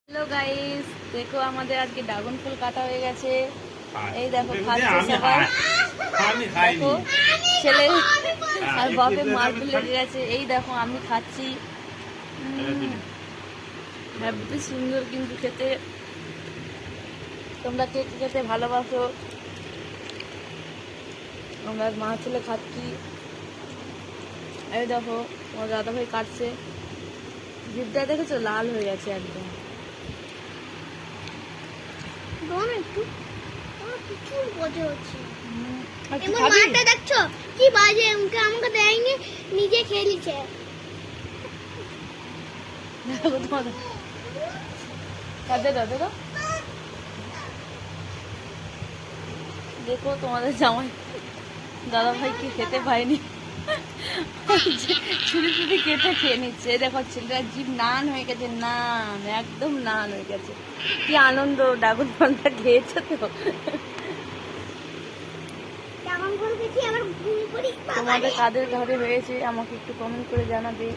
Hello guys, দেখো আমাদের আজকে ড্রাগন ফল কাটা হয়ে গেছে। এই দেখো খাচ্ছে সবাই। দেখো ছেলে আর বাপে মারপিট লেগে গেছে। এই দেখো আমি খাচ্ছি। হেব্বি সুন্দর কিন্তু খেতে। তোমরা কে খেতে ভালোবাসো? আমরা মা ছেলে খাচ্ছি। এই দেখো আমার দাদা ভাই কাটছে। জিভটা দেখেছো লাল হয়ে গেছে একদম। একটু প্রচুর মজা হচ্ছে। আর কি এমন খাবি? মাটা দেখছো কি বাজে, আমাকে দেয়নি, নিজে খেয়ে নিচ্ছে। দেখো তোমাদের দেখো দেখো তোমাদের জামাই দাদা ভাই কি খেতে পায়নি, ছুরি ছুরি কেটে খেয়ে নিচ্ছে। এই দেখো ছেলেটা জিভ নান হয়ে গেছে, নান একদম নান হয়ে গেছে। কি আনন্দ, ড্রাগন ফলটা খেয়েছে তো। কেমন করে খেয়েছি আমার ঘুম করি। তোমাদের কাদের ঘরে হয়েছে আমাকে একটু কমেন্ট করে জানাবে।